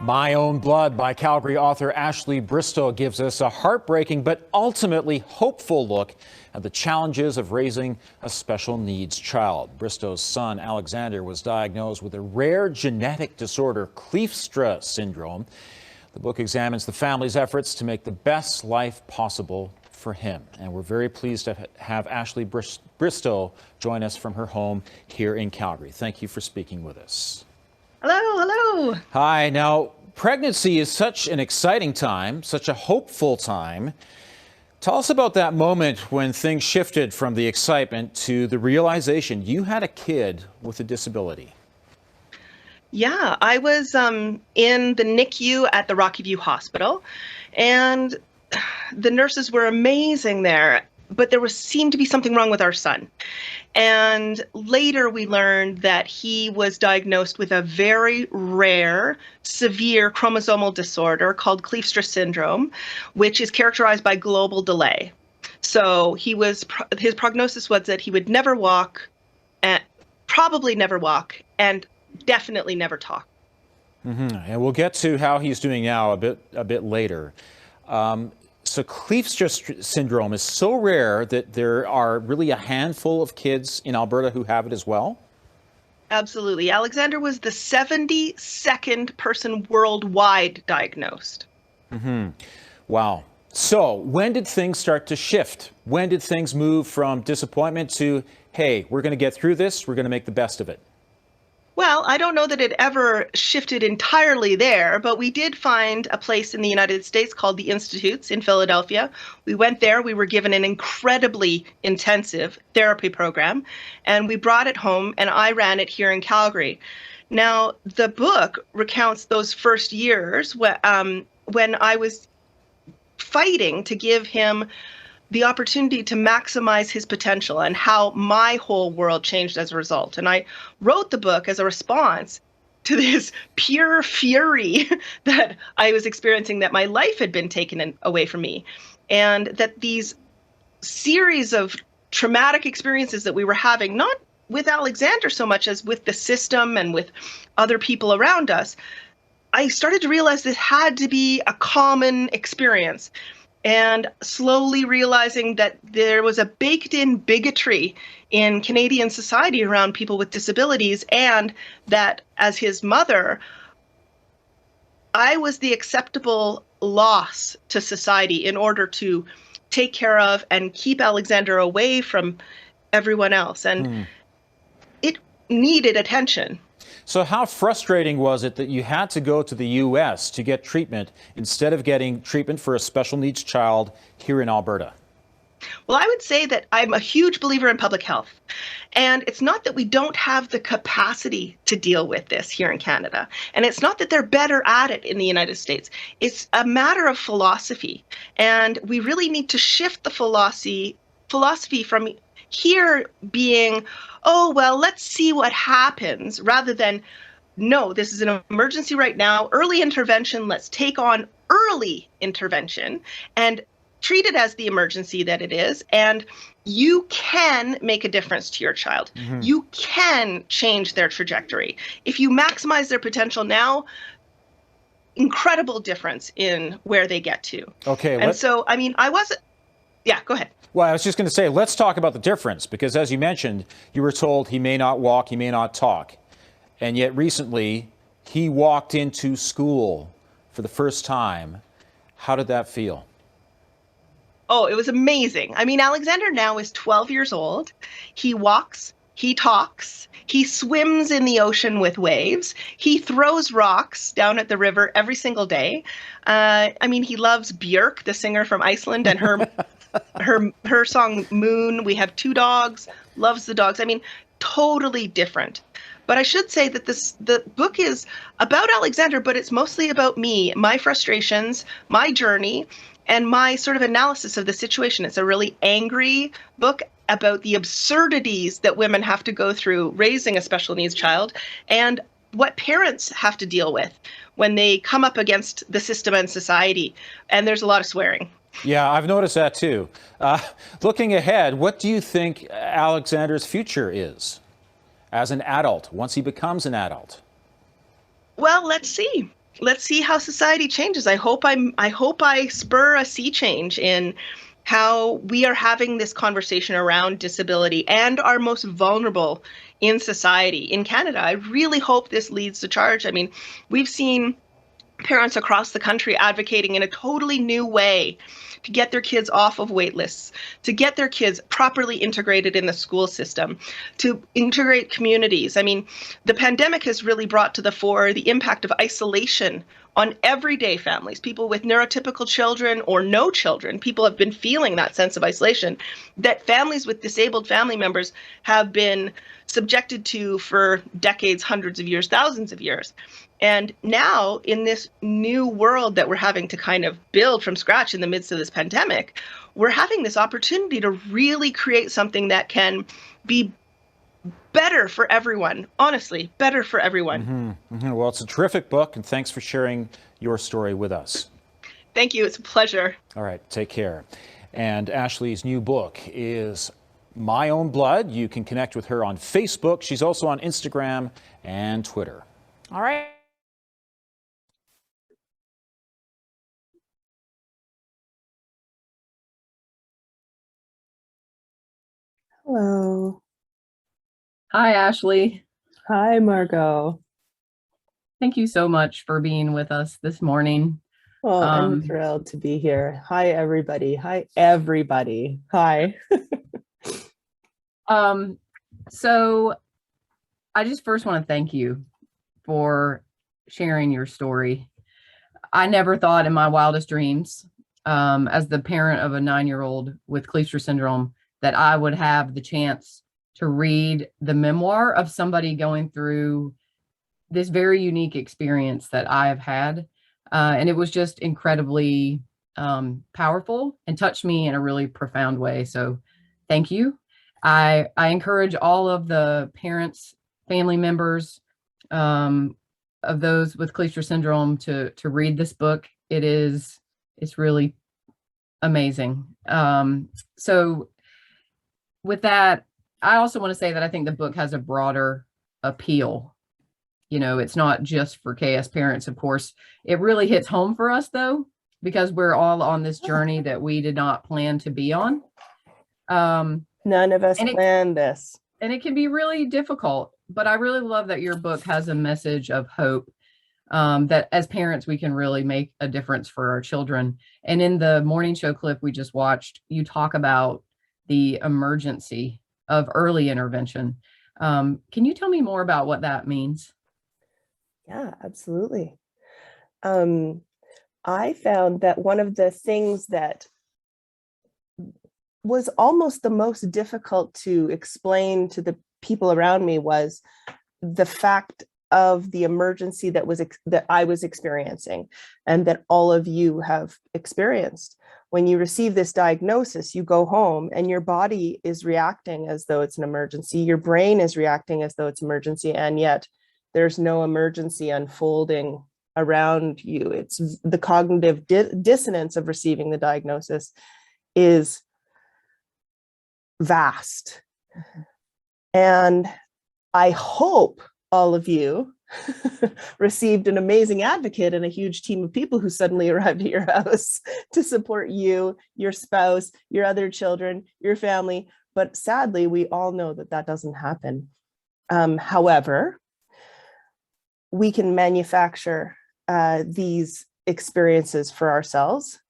My Own Blood by Calgary author Ashley Bristowe gives us a heartbreaking but ultimately hopeful look at the challenges of raising a special needs child. Bristowe's son, Alexander, was diagnosed with a rare genetic disorder, Kleefstra syndrome. The book examines the family's efforts to make the best life possible for him. And we're very pleased to have Ashley Bristowe join us from her home here in Calgary. Thank you for speaking with us. Hello, hello. Hi. Now, pregnancy is such an exciting time, such a hopeful time. Tell us about that moment when things shifted from the excitement to the realization you had a kid with a disability. Yeah, I was in the NICU at the Rocky View Hospital, and the nurses were amazing there, but there seemed to be something wrong with our son. And later we learned that he was diagnosed with a very rare, severe chromosomal disorder called Kleefstra syndrome, which is characterized by global delay. So his prognosis was that he would never walk, probably never walk, and definitely never talk. And we'll get to how he's doing now a bit later. So Kleefstra syndrome is so rare that there are really a handful of kids in Alberta who have it as well? Absolutely. Alexander was the 72nd person worldwide diagnosed. Wow. So when did things start to shift? When did things move from disappointment to, hey, we're going to get through this, we're going to make the best of it? Well, I don't know that it ever shifted entirely there, but we did find a place in the United States called the Institutes in Philadelphia. We went there, we were given an incredibly intensive therapy program, and we brought it home, and I ran it here in Calgary. Now, the book recounts those first years when I was fighting to give him the opportunity to maximize his potential and how my whole world changed as a result. And I wrote the book as a response to this pure fury that I was experiencing, that my life had been taken away from me, and that these series of traumatic experiences that we were having, not with Alexander so much as with the system and with other people around us, I started to realize this had to be a common experience. And slowly realizing that there was a baked-in bigotry in Canadian society around people with disabilities, and that as his mother, I was the acceptable loss to society in order to take care of and keep Alexander away from everyone else. And it needed attention. So how frustrating was it that you had to go to the U.S. to get treatment instead of getting treatment for a special needs child here in Alberta? Well, I would say that I'm a huge believer in public health. And it's not that we don't have the capacity to deal with this here in Canada. And it's not that they're better at it in the United States. It's a matter of philosophy. And we really need to shift the philosophy from here being, oh, well, let's see what happens, rather than, no, this is an emergency right now, early intervention, let's take on early intervention and treat it as the emergency that it is. And you can make a difference to your child. You can change their trajectory. If you maximize their potential now, incredible difference in where they get to. Okay. And so, I mean, yeah, go ahead. Well, I was just going to say, let's talk about the difference, because as you mentioned, you were told he may not walk, he may not talk. And yet recently, he walked into school for the first time. How did that feel? Oh, it was amazing. I mean, Alexander now is 12 years old. He walks, he talks, he swims in the ocean with waves. He throws rocks down at the river every single day. I mean, he loves Björk, the singer from Iceland, and her song Moon. We have 2 dogs, loves the dogs. I mean, totally different. But I should say that the book is about Alexander, but it's mostly about me, my frustrations, my journey, and my sort of analysis of the situation. It's a really angry book about the absurdities that women have to go through raising a special needs child, and what parents have to deal with when they come up against the system and society. And there's a lot of swearing. Yeah, I've noticed that too. Looking ahead, what do you think Alexander's future is as an adult, once he becomes an adult? Well, let's see. let's see how society changes. I hope I spur a sea change in how we are having this conversation around disability and our most vulnerable in society in Canada. I really hope this leads the charge. I mean, we've seen parents across the country advocating in a totally new way to get their kids off of wait lists, to get their kids properly integrated in the school system, to integrate communities. I mean, the pandemic has really brought to the fore the impact of isolation on everyday families, people with neurotypical children or no children. People have been feeling that sense of isolation that families with disabled family members have been subjected to for decades, hundreds of years, thousands of years. And now, in this new world that we're having to kind of build from scratch in the midst of this pandemic, we're having this opportunity to really create something that can be better for everyone. Honestly, better for everyone. Well, it's a terrific book, and thanks for sharing your story with us. Thank you. It's a pleasure. All right, take care. And Ashley's new book is My Own Blood. You can connect with her on Facebook. She's also on Instagram and Twitter. All right. Hello. Hi, Ashley. Hi, Margo. Thank you so much for being with us this morning. Oh, I'm thrilled to be here. Hi, everybody. Hi, everybody. Hi. So I just first want to thank you for sharing your story. I never thought in my wildest dreams, as the parent of a 9-year-old with Kleefstra syndrome, that I would have the chance to read the memoir of somebody going through this very unique experience that I have had. And it was just incredibly powerful and touched me in a really profound way. So thank you. I encourage all of the parents, family members of those with Kleefstra syndrome to read this book. It's really amazing. So with that, I also want to say that I think the book has a broader appeal. You know, it's not just for KS parents, of course. It really hits home for us, though, because we're all on this journey that we did not plan to be on. None of us planned this. And it can be really difficult, but I really love that your book has a message of hope, that as parents, we can really make a difference for our children. And in the morning show clip we just watched, you talk about the emergency of early intervention. Can you tell me more about what that means? Yeah, absolutely. I found that one of the things that was almost the most difficult to explain to the people around me was the fact of the emergency that I was experiencing, and that all of you have experienced. When you receive this diagnosis, you go home and your body is reacting as though it's an emergency. Your brain is reacting as though it's emergency, and yet there's no emergency unfolding around you. It's the cognitive dissonance of receiving the diagnosis is vast. And I hope all of you received an amazing advocate and a huge team of people who suddenly arrived at your house to support you, your spouse, your other children, your family. But sadly, we all know that that doesn't happen. However, we can manufacture these experiences for ourselves,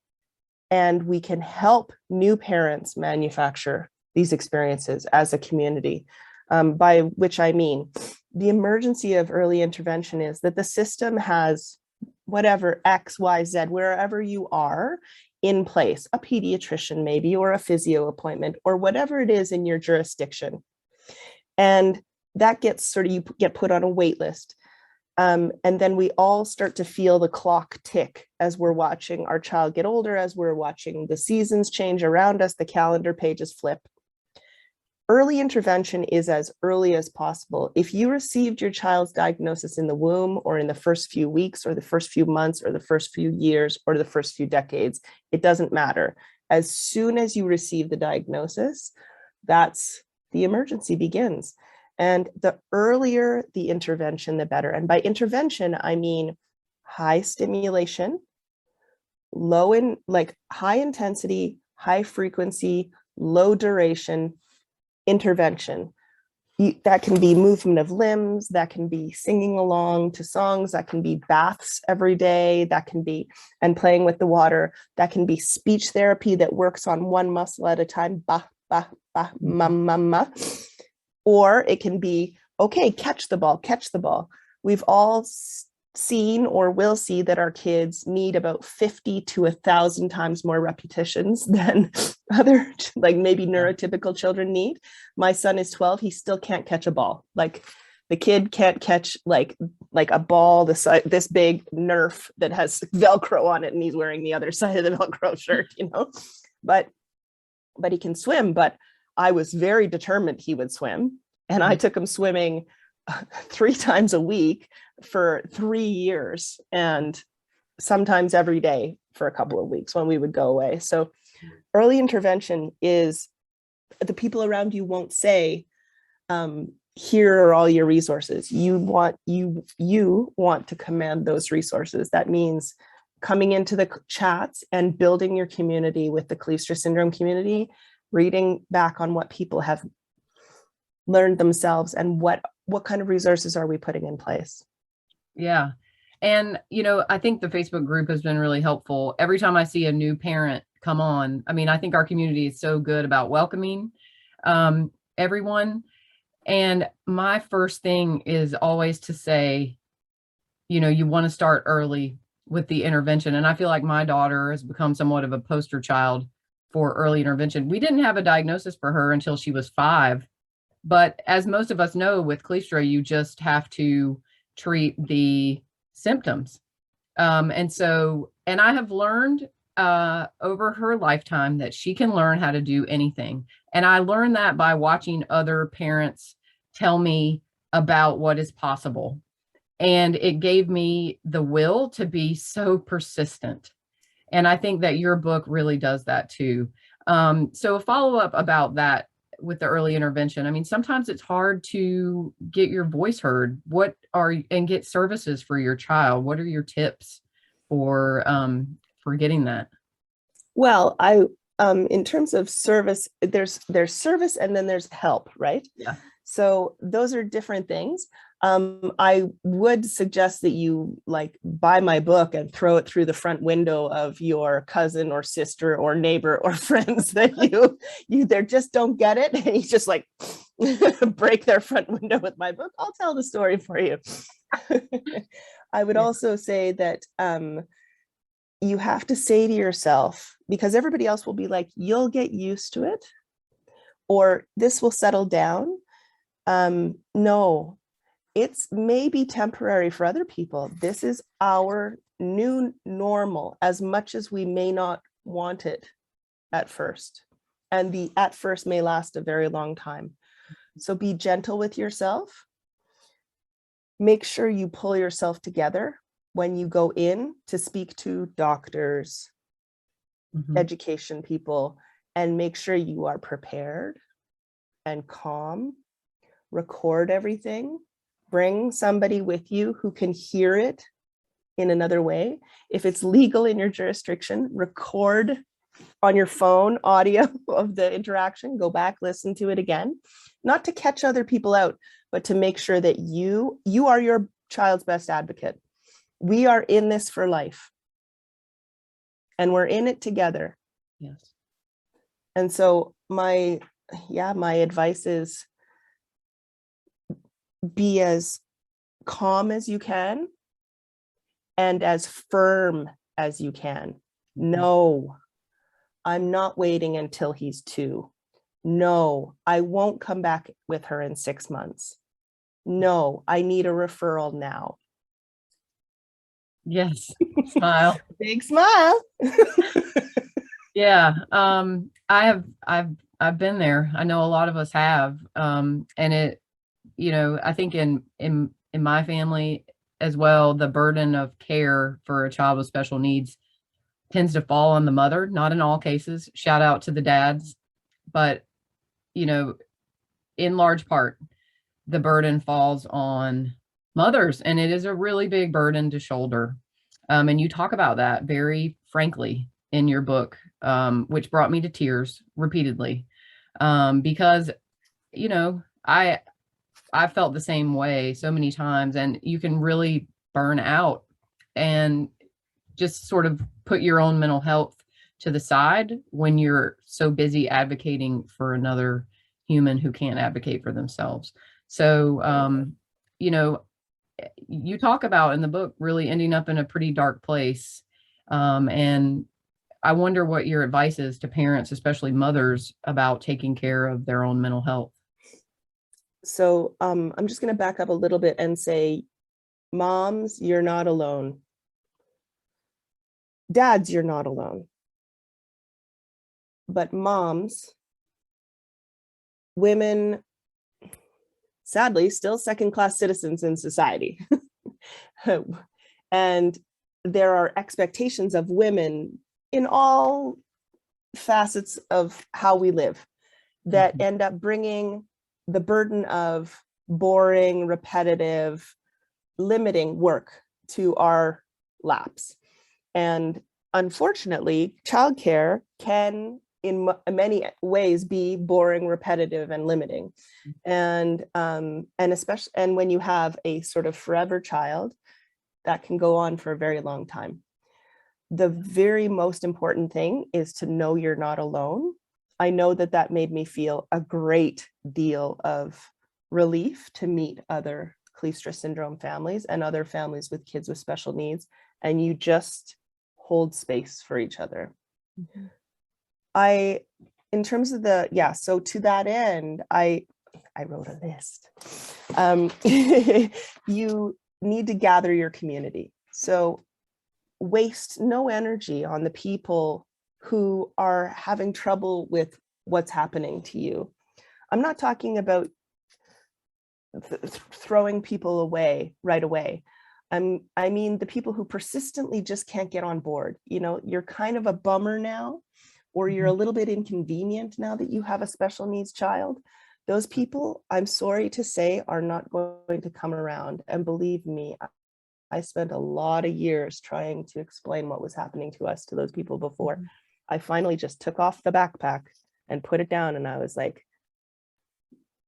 and we can help new parents manufacture these experiences as a community, by which I mean the emergency of early intervention is that the system has whatever X, Y, Z, wherever you are in place, a pediatrician maybe, or a physio appointment, or whatever it is in your jurisdiction. And that gets sort of, you get put on a wait list. And then we all start to feel the clock tick as we're watching our child get older, as we're watching the seasons change around us, the calendar pages flip. Early intervention is as early as possible. If you received your child's diagnosis in the womb, or in the first few weeks, or the first few months, or the first few years, or the first few decades, it doesn't matter. As soon as you receive the diagnosis, that's the emergency begins. And the earlier the intervention, the better. And by intervention, I mean high stimulation, high intensity, high frequency, low duration intervention. That can be movement of limbs, that can be singing along to songs, that can be baths every day, that can be, and playing with the water, that can be speech therapy that works on one muscle at a time, ba, ba, ba, ma, ma, ma. Or it can be, okay, catch the ball, catch the ball. We've all seen or will see that our kids need about 50 to 1,000 times more repetitions than other, like maybe neurotypical children need. My son is 12, he still can't catch a ball. Like the kid can't catch like a ball this big Nerf that has Velcro on it, and he's wearing the other side of the Velcro shirt, you know. But he can swim. But I was very determined he would swim, and I took him swimming 3 times a week for 3 years, and sometimes every day for a couple of weeks when we would go away. So early intervention is, the people around you won't say, here are all your resources. You want to command those resources. That means coming into the chats and building your community with the Kleefstra syndrome community, reading back on what people have learned themselves and what kind of resources are we putting in place. Yeah. And, I think the Facebook group has been really helpful. Every time I see a new parent come on, I mean, I think our community is so good about welcoming everyone. And my first thing is always to say, you want to start early with the intervention. And I feel like my daughter has become somewhat of a poster child for early intervention. We didn't have a diagnosis for her until she was 5. But as most of us know, with Kleefstra, you just have to treat the symptoms. And I have learned over her lifetime that she can learn how to do anything. And I learned that by watching other parents tell me about what is possible. And it gave me the will to be so persistent. And I think that your book really does that too. So a follow-up about that with the early intervention. I mean, sometimes it's hard to get your voice heard. And get services for your child. What are your tips for getting that? Well, in terms of service, there's service and then there's help, right? Yeah. So those are different things. I would suggest that you buy my book and throw it through the front window of your cousin or sister or neighbor or friends that you there just don't get it. And you just break their front window with my book. I'll tell the story for you. I would also say that you have to say to yourself, because everybody else will be like, you'll get used to it, or this will settle down. No, it's maybe temporary for other people. This is our new normal, as much as we may not want it at first. And the at first may last a very long time. So be gentle with yourself. Make sure you pull yourself together when you go in to speak to doctors, education people, and make sure you are prepared and calm. Record everything. Bring somebody with you who can hear it in another way. If it's legal in your jurisdiction, record on your phone audio of the interaction. Go back, listen to it again, not to catch other people out, but to make sure that you are your child's best advocate. We are in this for life, and we're in it together. Yes. And so my advice is, be as calm as you can and as firm as you can. No, I'm not waiting until he's 2. No, I won't come back with her in 6 months. No, I need a referral now. Yes. Smile. Big smile. Yeah. I've been there. I know a lot of us have. And it, I think in my family as well, the burden of care for a child with special needs tends to fall on the mother, not in all cases. Shout out to the dads. But, in large part, the burden falls on mothers, and it is a really big burden to shoulder. And you talk about that very frankly in your book, which brought me to tears repeatedly, because, you know, I felt the same way so many times, and you can really burn out and just sort of put your own mental health to the side when you're so busy advocating for another human who can't advocate for themselves. So, you know, you talk about in the book really ending up in a pretty dark place. And I wonder what your advice is to parents, especially mothers, about taking care of their own mental health. So I'm just going to back up a little bit and say, moms, you're not alone. Dads, you're not alone. But moms, women, sadly, still second-class citizens in society. And there are expectations of women in all facets of how we live that end up bringing the burden of boring, repetitive, limiting work to our laps. And unfortunately, childcare can in many ways be boring, repetitive, and limiting. And especially, and when you have a sort of forever child, that can go on for a very long time. The very most important thing is to know you're not alone. I know that that made me feel a great deal of relief to meet other Kleestra syndrome families and other families with kids with special needs, and you just hold space for each other. In terms of so to that end, I wrote a list. You need to gather your community. So waste no energy on the people who are having trouble with what's happening to you. I'm not talking about throwing people away right away. I mean, the people who persistently just can't get on board. You know, you're kind of a bummer now, or you're a little bit inconvenient now that you have a special needs child. Those people, I'm sorry to say, are not going to come around. And believe me, I spent a lot of years trying to explain what was happening to us to those people before. I finally just took off the backpack and put it down, and I was like,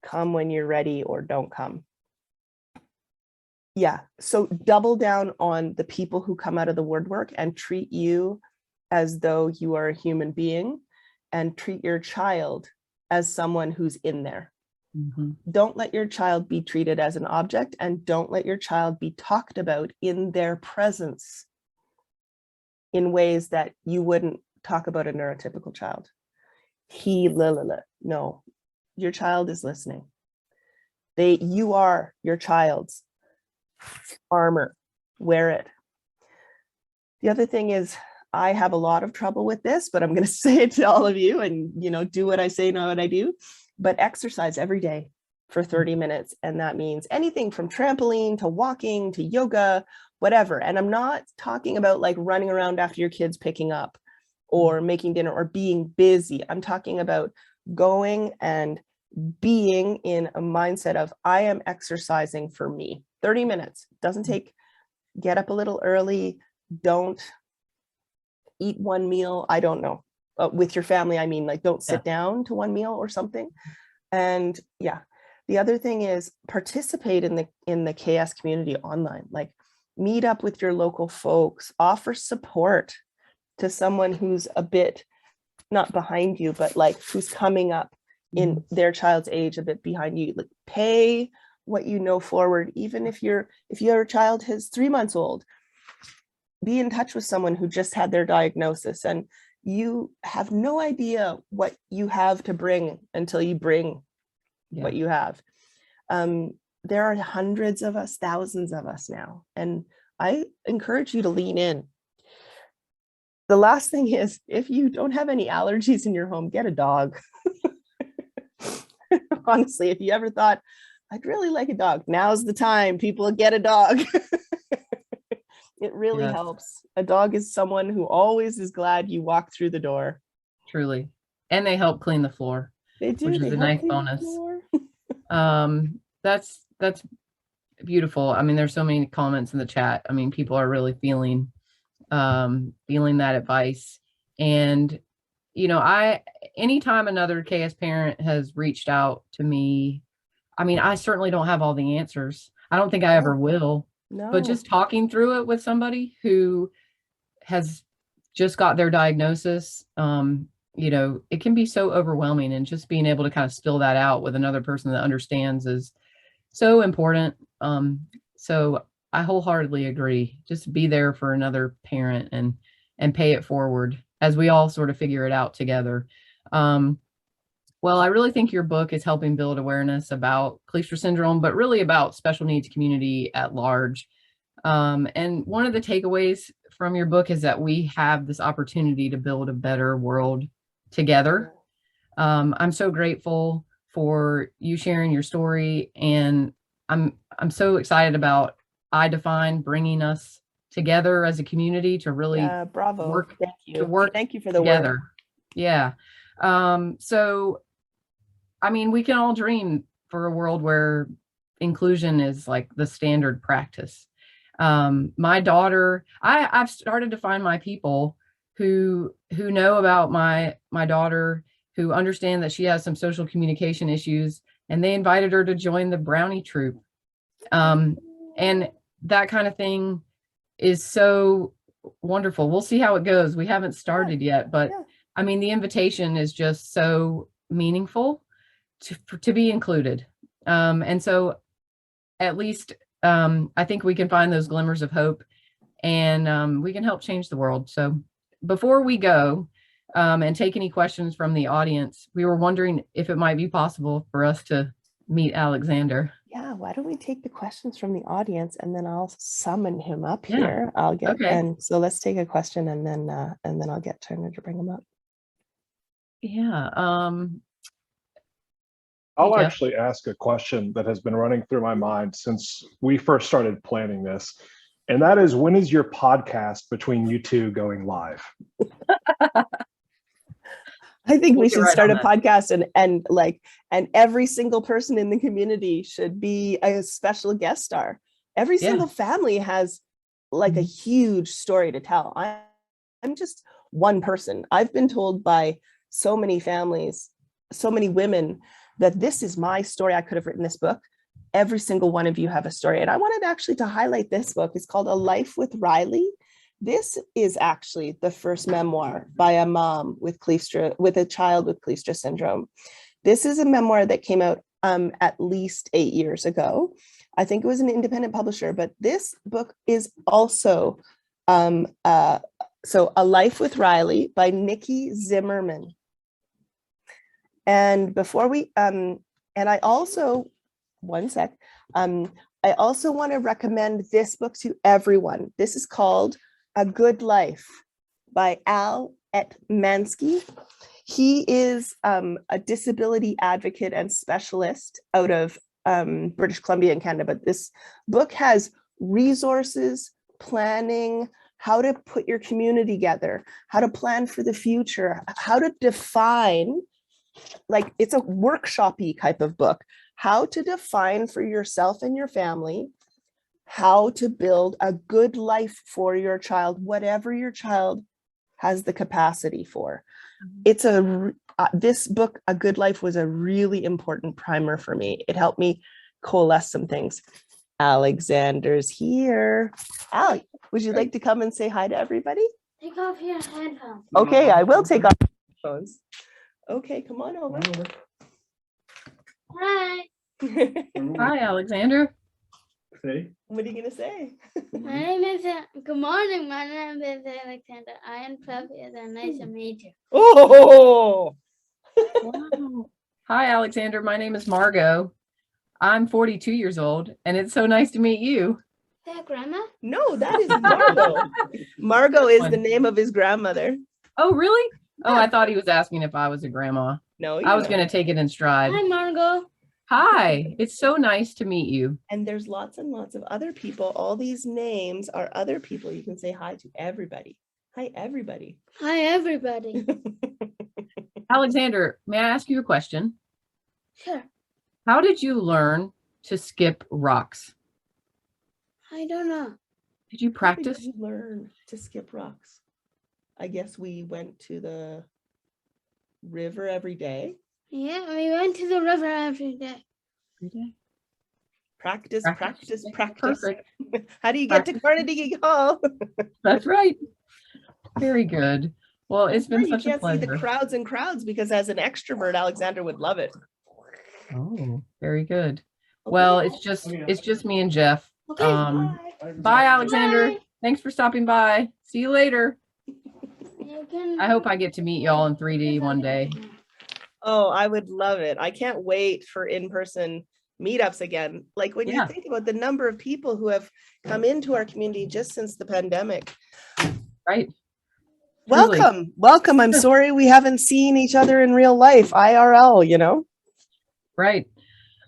come when you're ready or don't come. Yeah, so double down on the people who come out of the woodwork and treat you as though you are a human being, and treat your child as someone who's in there. Don't let your child be treated as an object, and don't let your child be talked about in their presence in ways that you wouldn't talk about a neurotypical child. No, your child is listening. You are your child's armor. Wear it. The other thing is, I have a lot of trouble with this, but I'm going to say it to all of you, and, you know, do what I say, not what I do, but exercise every day for 30 minutes. And that means anything from trampoline to walking to yoga, whatever. And I'm not talking about like running around after your kids picking up or making dinner or being busy. I'm talking about going and being in a mindset of, I am exercising for me. 30 minutes. Doesn't take, get up a little early. Don't eat one meal. I don't know. With your family, I mean, like, don't sit down to one meal or something. And yeah, the other thing is participate in the KS community online. Like, meet up with your local folks, offer support to someone who's a bit not behind you, but like who's coming up in their child's age a bit behind you. Like, pay what you know forward, even if your child is 3 months old. Be in touch with someone who just had their diagnosis, and you have no idea what you have to bring until you bring what you have. There are hundreds of us, thousands of us now, and I encourage you to lean in. The last thing is, if you don't have any allergies in your home, get a dog. Honestly, if you ever thought, I'd really like a dog, now's the time. People, get a dog. It really helps. A dog is someone who always is glad you walk through the door. Truly. And they help clean the floor. They do. Which is a nice bonus. That's beautiful. I mean, there's so many comments in the chat. I mean, people are really feeling feeling that advice. And, you know, anytime another KS parent has reached out to me, I mean, I certainly don't have all the answers. I don't think I ever will, but No. just talking through it with somebody who has just got their diagnosis, you know, it can be so overwhelming, and just being able to kind of spill that out with another person that understands is so important. So I wholeheartedly agree. Just be there for another parent and pay it forward as we all sort of figure it out together. Well, I really think your book is helping build awareness about Kleefstra syndrome, but really about special needs community at large. And one of the takeaways from your book is that we have this opportunity to build a better world together. I'm so grateful for you sharing your story, and I'm so excited about iDefine bringing us together as a community to really bravo. work Thank you. to work Thank you for the together. work. Yeah. So, I mean, we can all dream for a world where inclusion is like the standard practice. My daughter, I've started to find my people who know about my daughter, who understand that she has some social communication issues, and they invited her to join the Brownie Troop. And that kind of thing is so wonderful. We'll see how it goes. We haven't started yet, but I mean, the invitation is just so meaningful to be included. And so at least I think we can find those glimmers of hope, and we can help change the world. So before we go and take any questions from the audience, we were wondering if it might be possible for us to meet Alexander. Yeah, why don't we take the questions from the audience, and then I'll summon him up here. I'll get and so let's take a question, and then I'll get Turner to bring him up. Yeah. I'll actually ask a question that has been running through my mind since we first started planning this. And that is, when is your podcast between you two going live? I think we should start a podcast, and every single person in the community should be a special guest star. Every single family has like a huge story to tell. I'm just one person. I've been told by so many families, so many women, that this is my story. I could have written this book. Every single one of you have a story. And I wanted actually to highlight this book. It's called A Life with Riley. This is actually the first memoir by a mom with a child with Kleefstra syndrome. This is a memoir that came out at least 8 years ago. I think it was an independent publisher, but this book is also so A Life with Riley by Nikki Zimmerman. And before we, and I also, one sec, I also want to recommend this book to everyone. This is called A Good Life by Al Etmansky. He is a disability advocate and specialist out of British Columbia in Canada, but this book has resources, planning, how to put your community together, how to plan for the future, how to define, like it's a workshop-y type of book, how to define for yourself and your family, how to build a good life for your child, whatever your child has the capacity for. It's this book, A Good Life, was a really important primer for me. It helped me coalesce some things. Alexander's here. Al, would you like to come and say hi to everybody? Take off your headphones. Okay, I will take off my headphones. Okay, come on over. Hi. Hi, Alexander. Hey. What are you gonna say? My name is good morning. My name is Alexander. I am 12 years and nice to meet you. Oh, Wow. Hi, Alexander. My name is Margo. I'm 42 years old, and it's so nice to meet you. Is that grandma? no, that is Margo. Margo is the name of his grandmother. Oh, really? Oh, I thought he was asking if I was a grandma. No, I was going to take it in stride. Hi, Margo. Hi, it's so nice to meet you. And there's lots and lots of other people. All these names are other people. You can say hi to everybody. Hi, everybody. Hi, everybody. Alexander, may I ask you a question? Sure. How did you learn to skip rocks? I don't know. Did you How did practice? you learn to skip rocks? I guess we went to the river every day. Yeah, we went to the river every day. Every day? Practice, practice, practice. Perfect. How do you get to Practice. Carnegie Hall? That's right. Very good. Well, it's been You such a can't see the pleasure. crowds and crowds because as an extrovert, Alexander would love it. Oh, very good. Okay. Well, it's just me and Jeff. Okay, Bye, Alexander. Bye. Thanks for stopping by. See you later. You can- I hope I get to meet y'all in 3D one day. Oh, I would love it. I can't wait for in-person meetups again. Like when Yeah. you think about the number of people who have come into our community just since the pandemic. Right. Truly. Welcome, welcome. I'm sorry we haven't seen each other in real life, IRL, you know? Right.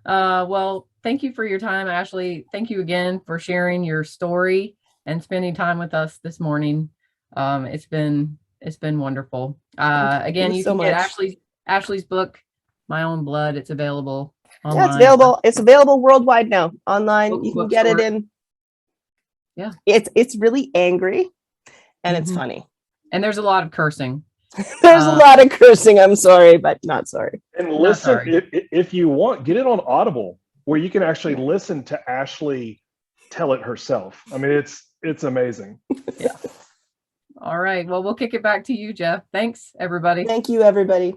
Well, thank you for your time, Ashley. Thank you again for sharing your story and spending time with us this morning. It's been wonderful. Again, you you so can get much. Ashley's book, My Own Blood. It's available online. Yeah, it's available. It's available worldwide now, online. You can get it Bookstore. in. Yeah. It's really angry and it's Mhm. funny. And there's a lot of cursing. There's a lot of cursing. I'm sorry, but not sorry. And Not listen, sorry. if you want, get it on Audible, where you can actually listen to Ashley tell it herself. I mean, it's amazing. All right. Well, we'll kick it back to you, Jeff. Thanks, everybody. Thank you, everybody.